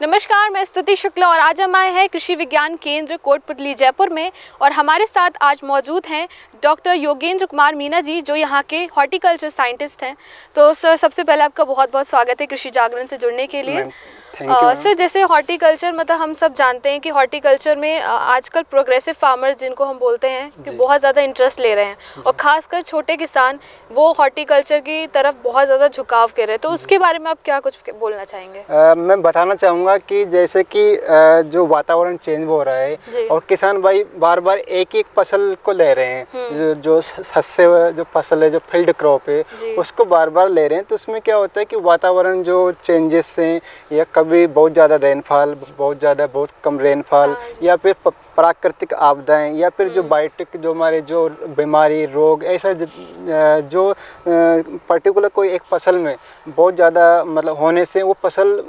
नमस्कार, मैं स्तुति शुक्ला और आज हम आए हैं कृषि विज्ञान केंद्र कोटपुतली जयपुर में। और हमारे साथ आज मौजूद हैं डॉक्टर योगेंद्र कुमार मीना जी, जो यहाँ के हॉर्टिकल्चर साइंटिस्ट हैं। तो सर, सबसे पहले आपका बहुत बहुत स्वागत है कृषि जागरण से जुड़ने के लिए। सर, जैसे हॉर्टिकल्चर मतलब हम सब जानते हैं कि हॉर्टिकल्चर में आजकल प्रोग्रेसिव फार्मर्स जिनको हम बोलते हैं कि बहुत ज़्यादा इंटरेस्ट ले रहे हैं और ख़ासकर छोटे किसान वो हॉर्टिकल्चर की तरफ बहुत ज़्यादा झुकाव कर रहे हैं। तो उसके बारे में आप क्या कुछ बोलना चाहेंगे? मैं बताना चाहूँगा कि जैसे कि जो वातावरण चेंज हो रहा है और किसान भाई बार बार एक एक फसल को ले रहे हैं, जो सस्य जो फसल है, जो फील्ड क्रॉप है, उसको बार बार ले रहे हैं। तो उसमें क्या होता है कि वातावरण जो चेंजेस हैं, या कभी बहुत ज़्यादा रेनफॉल, बहुत कम रेनफॉल, या फिर प्राकृतिक आपदाएं, या फिर जो बायोटिक जो हमारे जो बीमारी रोग ऐसा जो पर्टिकुलर कोई एक फसल में बहुत ज़्यादा मतलब होने से वो फसल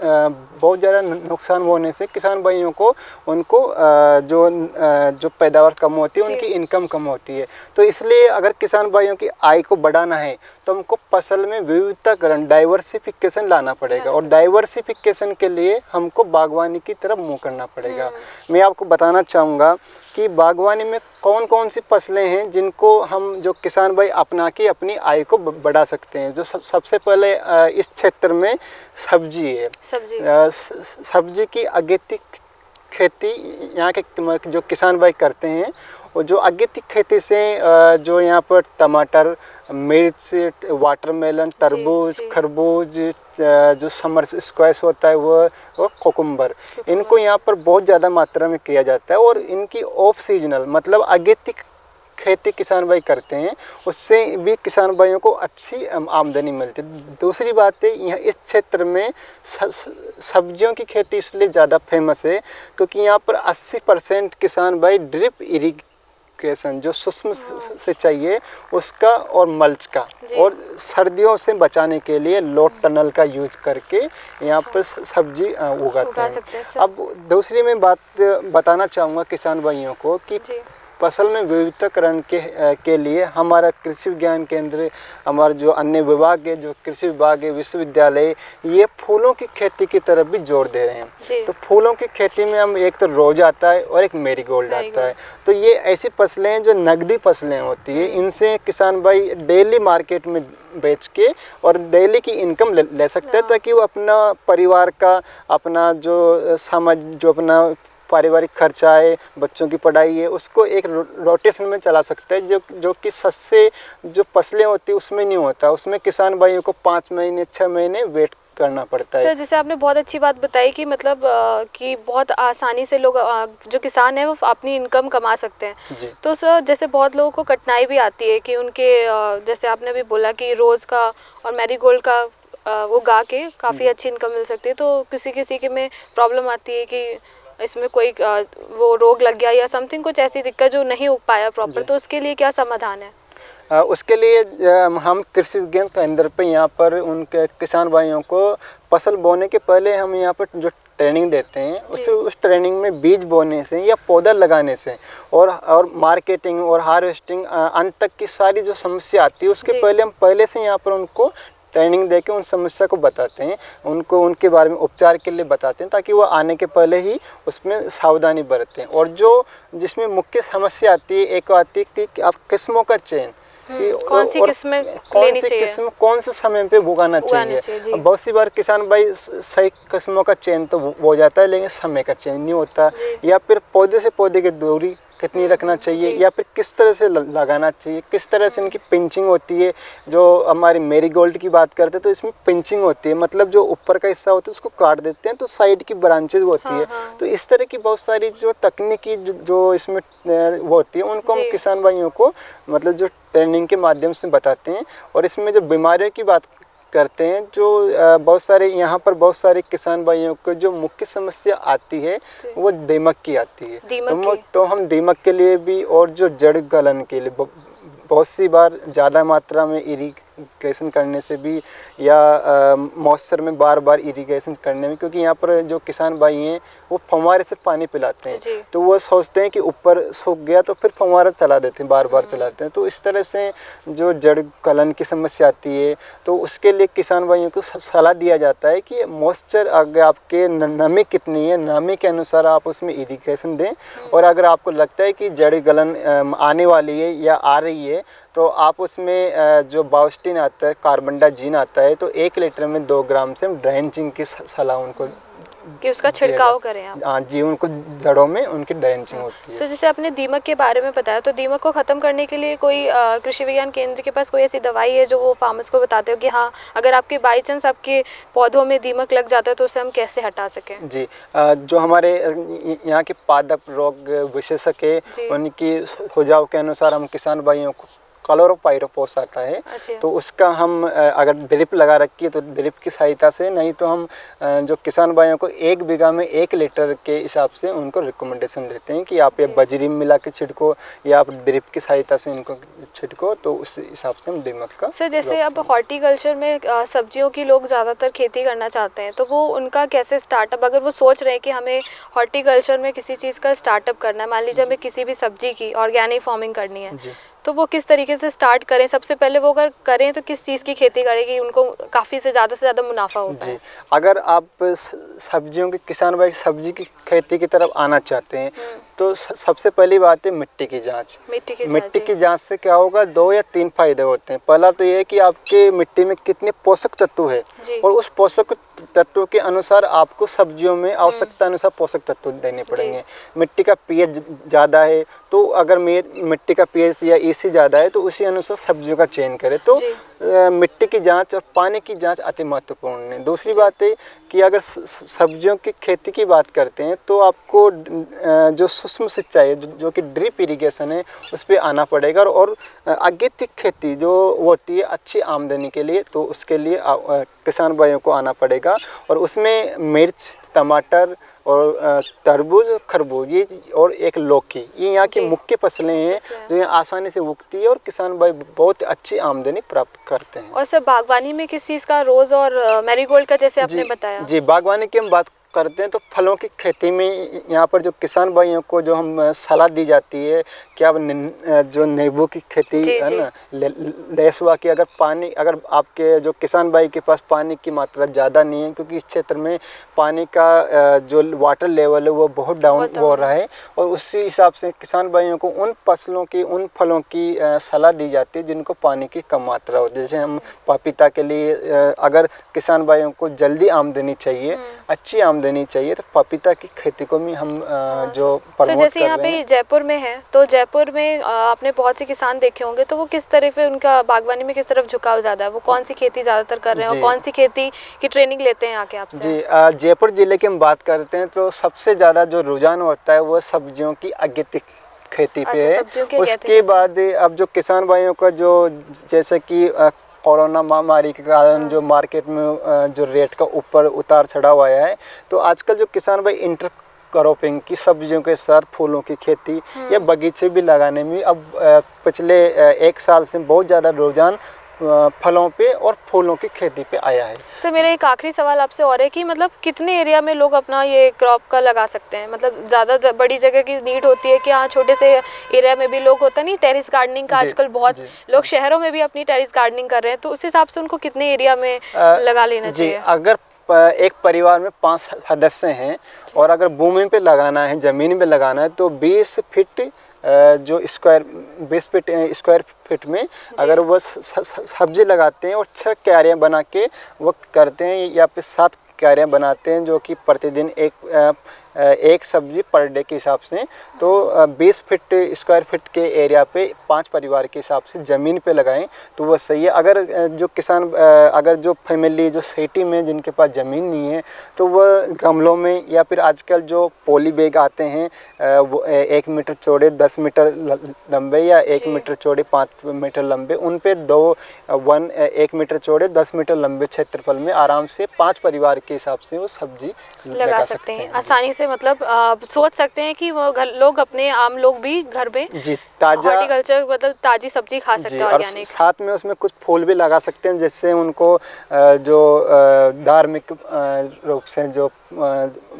बहुत ज़्यादा नुकसान होने से किसान भाइयों को उनको जो पैदावार कम होती है, उनकी इनकम कम होती है। तो इसलिए अगर किसान भाइयों की आय को बढ़ाना है तो हमको फसल में विविधताकरण, डाइवर्सिफिकेशन लाना पड़ेगा। और डाइवर्सिफिकेशन के लिए हमको बागवानी की तरफ मुँह करना पड़ेगा। मैं आपको बताना चाहूँगा कि बागवानी में कौन कौन सी फसलें हैं जिनको हम जो किसान भाई अपना के अपनी आय को बढ़ा सकते हैं। जो सबसे पहले इस क्षेत्र में सब्जी है। सब्जी की अगेती खेती यहाँ के जो किसान भाई करते हैं, और जो अगेती खेती से जो यहाँ पर टमाटर, मिर्च, वाटरमेलन, तरबूज, खरबूज, जो समर स्क्वैश होता है वो, और कोकुम्बर, इनको यहाँ पर बहुत ज़्यादा मात्रा में किया जाता है। और इनकी ऑफ सीजनल मतलब अगेती खेती किसान भाई करते हैं, उससे भी किसान भाइयों को अच्छी आमदनी मिलती है। दूसरी बात है, यहाँ इस क्षेत्र में सब्जियों की खेती इसलिए ज़्यादा फेमस है क्योंकि यहाँ पर 80% किसान भाई ड्रिप इरिगेशन जो सूक्ष्म सिंचाई है उसका और मल्च का और सर्दियों से बचाने के लिए लोड टनल का यूज करके यहाँ पर सब्जी उगाते हैं। अब दूसरी मैं बात बताना चाहूँगा किसान भाइयों को कि फसल में विविधताकरण के लिए हमारा कृषि विज्ञान केंद्र, हमारे जो अन्य विभाग है, जो कृषि विभाग है, विश्वविद्यालय, ये फूलों की खेती की तरफ भी जोर दे रहे हैं। तो फूलों की खेती में हम एक तो रोज आता है और एक मैरीगोल्ड आता है। तो ये ऐसी फसलें हैं जो नकदी फसलें होती है। इनसे किसान भाई डेली मार्केट में बेच के और डेली की इनकम ले सकते हैं, ताकि वो अपना परिवार का अपना जो अपना पारिवारिक खर्चा है, बच्चों की पढ़ाई है, उसको एक रोटेशन में चला सकता है, जो कि सस्ते जो फसलें होती है उसमें नहीं होता। उसमें किसान भाइयों को 5 महीने 6 महीने वेट करना पड़ता है। सर, जैसे आपने बहुत अच्छी बात बताई कि मतलब कि बहुत आसानी से लोग जो किसान है वो अपनी इनकम कमा सकते हैं। तो सर, जैसे बहुत लोगों को कठिनाई भी आती है कि उनके जैसे आपने भी बोला कि रोज़ का और मैरीगोल्ड का वो गा के काफ़ी अच्छी इनकम मिल सकती है। तो किसी के में प्रॉब्लम आती है कि इसमें कोई वो रोग लग गया या समथिंग, कुछ ऐसी दिक्कत जो नहीं उग पाया प्रॉपर, तो उसके लिए क्या समाधान है? उसके लिए हम कृषि विज्ञान केंद्र पे यहाँ पर उनके किसान भाइयों को फसल बोने के पहले हम यहाँ पर जो ट्रेनिंग देते हैं, उस ट्रेनिंग में बीज बोने से या पौधा लगाने से और मार्केटिंग और हार्वेस्टिंग अंत तक की सारी जो समस्या आती है, उसके पहले हम पहले से यहाँ पर उनको ट्रेनिंग देके उन समस्या को बताते हैं, उनको उनके बारे में उपचार के लिए बताते हैं, ताकि वो आने के पहले ही उसमें सावधानी बरतें। और जिसमें मुख्य समस्या आती है, एक आती है कि आप किस्मों का चयन, कौन सी किस्म कौन से समय पे उगाना चाहिए। बहुत सी बार किसान भाई सही किस्मों का चयन तो हो जाता है, लेकिन समय का चयन नहीं होता, या फिर पौधे से पौधे की दूरी कितनी रखना चाहिए, या फिर किस तरह से लगाना चाहिए, किस तरह से इनकी पिंचिंग होती है। जो हमारी मैरीगोल्ड की बात करते हैं तो इसमें पिंचिंग होती है, मतलब जो ऊपर का हिस्सा होता है उसको काट देते हैं तो साइड की ब्रांचेज होती है। तो इस तरह की बहुत सारी जो तकनीकी जो इसमें वो होती है, उनको हम किसान भाइयों को मतलब जो ट्रेनिंग के माध्यम से बताते हैं। और इसमें जो बीमारियों की बात करते हैं, जो बहुत सारे यहाँ पर बहुत सारे किसान भाइयों को जो मुख्य समस्या आती है वो दीमक की आती है। तो हम दीमक के लिए भी और जो जड़ गलन के लिए बहुत सी बार ज़्यादा मात्रा में इरिगेशन करने से भी या मॉइस्चर में बार बार इरिगेशन करने में, क्योंकि यहाँ पर जो किसान भाई हैं वो फव्वारे से पानी पिलाते हैं, तो वो सोचते हैं कि ऊपर सूख गया तो फिर फव्वारा चला देते हैं, बार बार चलाते हैं। तो इस तरह से जो जड़ गलन की समस्या आती है तो उसके लिए किसान भाइयों को सलाह दिया जाता है कि मॉइस्चर, अगर आपके नमी कितनी है, नमी के अनुसार आप उसमें इरिगेशन दें। और अगर आपको लगता है कि जड़ गलन आने वाली है या आ रही है तो आप उसमें जो बायोस्टिन आता है, कार्बनडाजिम आता है, तो 1 लीटर में 2 ग्राम से ड्रेंचिंग की सलाह उनको कि उसका छिड़काव करें आप। हाँ जी, उनको जड़ों में उनकी ड्रेंचिंग होती है। सर जैसे आपने दीमक के बारे में बताया, तो दीमक को ख़त्म करने के लिए कोई कृषि विज्ञान केंद्र के पास कोई ऐसी दवाई है जो वो फार्मर्स को बताते हो कि हाँ अगर आपके बाई चांस आपके पौधों में दीमक लग जाता है तो उसे हम कैसे हटा सकें? जी, जो हमारे यहाँ के पादप रोग विशेषज्ञ उनकी सुझाव के अनुसार हम किसान भाइयों को क्लोरोपाइरोफॉस आता है, तो उसका हम अगर ड्रिप लगा रखी है तो ड्रिप की सहायता से, नहीं तो हम जो किसान भाइयों को 1 बीघा में 1 लीटर के हिसाब से उनको रिकमेंडेशन देते हैं कि आप ये बजरी में मिला के छिड़को या आप ड्रिप की सहायता से इनको छिड़को, तो उस हिसाब से हम दीमक का। सर जैसे अब हॉर्टिकल्चर में सब्जियों की लोग ज़्यादातर खेती करना चाहते हैं, तो वो उनका कैसे स्टार्टअप, अगर वो सोच रहे हैं कि हमें हॉर्टिकल्चर में किसी चीज़ का स्टार्टअप करना है, मान लीजिए हमें किसी भी सब्जी की ऑर्गेनिक फार्मिंग करनी है, तो वो किस तरीके से स्टार्ट करें? सबसे पहले वो अगर करें तो किस चीज़ की खेती करें कि उनको काफ़ी से ज़्यादा मुनाफा होता है? अगर आप सब्जियों के किसान भाई सब्जी की खेती की तरफ आना चाहते हैं तो सबसे पहली बात है मिट्टी की जांच। मिट्टी की जांच से क्या होगा, 2 या 3 फायदे होते हैं। पहला तो ये है कि आपके मिट्टी में कितने पोषक तत्व है और उस पोषक तत्वों के अनुसार आपको सब्जियों में आवश्यकता अनुसार पोषक तत्व देने पड़ेंगे। मिट्टी का पीएच ज़्यादा है तो अगर मिट्टी का पीएच या ईसी ज़्यादा है तो उसी अनुसार सब्जियों का चयन करें। तो मिट्टी की जांच और पानी की जांच अति महत्वपूर्ण है। दूसरी बात है कि अगर सब्जियों की खेती की बात करते हैं तो आपको जो सूक्ष्म सिंचाई है, जो कि ड्रिप इरिगेशन है, उस पर आना पड़ेगा। और अगेतिक खेती जो होती है अच्छी आमदनी के लिए, तो उसके लिए किसान भाइयों को आना पड़ेगा। और उसमें मिर्च, टमाटर और तरबूज, खरबूज और एक लौकी, ये यहाँ की मुख्य फसलें हैं जो यहाँ आसानी से उगती है और किसान भाई बहुत अच्छी आमदनी प्राप्त करते हैं। और सर बागवानी में किस चीज़ का, रोज़ और मैरीगोल्ड का जैसे आपने बताया? जी, बागवानी की हम बात करते हैं तो फलों की खेती में यहाँ पर जो किसान भाइयों को जो हम सलाह दी जाती है कि आप जो नींबू की खेती है ना, लेसुआ की, अगर आपके जो किसान भाई के पास पानी की मात्रा ज़्यादा नहीं है, क्योंकि इस क्षेत्र में पानी का जो वाटर लेवल है वो बहुत डाउन हो रहा है, और उसी हिसाब से किसान भाइयों को उन फसलों की, उन फलों की सलाह दी जाती है जिनको पानी की कम मात्रा हो। जैसे हम पपीता के लिए अगर किसान भाइयों को जल्दी आमदनी चाहिए, अच्छी आमदनी चाहिए, तो पपीता की खेती को भी हम जो प्रमोट कर रहे हैं। जैसे यहाँ पे जयपुर में है, तो जयपुर में आपने बहुत से किसान देखे होंगे, तो वो किस तरह पे उनका बागवानी में किस तरफ झुकाव ज़्यादा है, वो कौन सी खेती ज़्यादातर कर रहे हैं और कौन सी खेती की ट्रेनिंग लेते हैं आके आपसे? जी, जयपुर जिले की हम बात करते हैं तो सबसे ज़्यादा जो रुझान होता है वो सब्जियों की अगेतिक खेती पे है। उसके बाद अब जो किसान भाइयों का जो, जैसे कि कोरोना महामारी के कारण जो मार्केट में जो रेट का ऊपर उतार चढ़ाव आया है, तो आजकल जो किसान भाई इंटर क्रॉपिंग की सब्जियों के साथ फूलों की खेती या बगीचे भी लगाने में अब पिछले 1 साल से बहुत ज़्यादा रुझान फलों पे और फूलों की खेती पे आया है। सर मेरा एक आखिरी सवाल आपसे और है कि मतलब कितने एरिया में लोग अपना ये क्रॉप का लगा सकते हैं? मतलब ज़्यादा बड़ी जगह की नीड होती है कि हाँ छोटे से एरिया में भी लोग, होता नहीं टेरिस गार्डनिंग का आजकल बहुत लोग शहरों में भी अपनी टेरिस गार्डनिंग कर रहे हैं, तो उस हिसाब से उनको कितने एरिया में लगा लेना चाहिए? अगर एक परिवार में 5 सदस्य हैं और अगर भूमि पे लगाना है, ज़मीन पे लगाना है, तो 20 फीट जो स्क्वायर फीट में अगर वो सब्जी लगाते हैं और 6 क्यारियाँ बना के वो करते हैं, या फिर 7 क्यारियाँ बनाते हैं, जो कि प्रतिदिन एक सब्जी पर डे के हिसाब से, तो 20 फीट स्क्वायर फीट के एरिया पे 5 परिवार के हिसाब से ज़मीन पे लगाएं तो वो सही है। अगर जो किसान, अगर जो फैमिली जो सिटी में जिनके पास ज़मीन नहीं है, तो वह गमलों में या फिर आजकल जो पॉली बैग आते हैं वो 1 मीटर चौड़े 10 मीटर लंबे या 1 मीटर चौड़े 5 मीटर लंबे, उन पे 1 मीटर चौड़े 10 मीटर लंबे क्षेत्रफल में आराम से 5 परिवार के हिसाब से वो सब्जी लगा सकते हैं। आसानी से मतलब सोच सकते हैं कि वो लोग अपने आम लोग भी घर में जी ताजा हॉर्टिकल्चर मतलब ताजी सब्जी खा सकते हैं ऑर्गेनिक। साथ में उसमें कुछ फूल भी लगा सकते हैं, जिससे उनको जो धार्मिक रूप से जो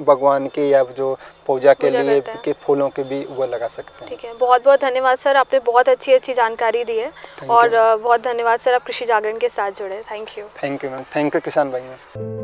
भगवान की या जो पूजा के लिए के फूलों के भी वो लगा सकते हैं। ठीक है, बहुत बहुत धन्यवाद सर, आपने बहुत अच्छी जानकारी दी है और बहुत धन्यवाद सर, आप कृषि जागरण के साथ जुड़े। Thank you. Thank you ma'am, thank you किसान भाई।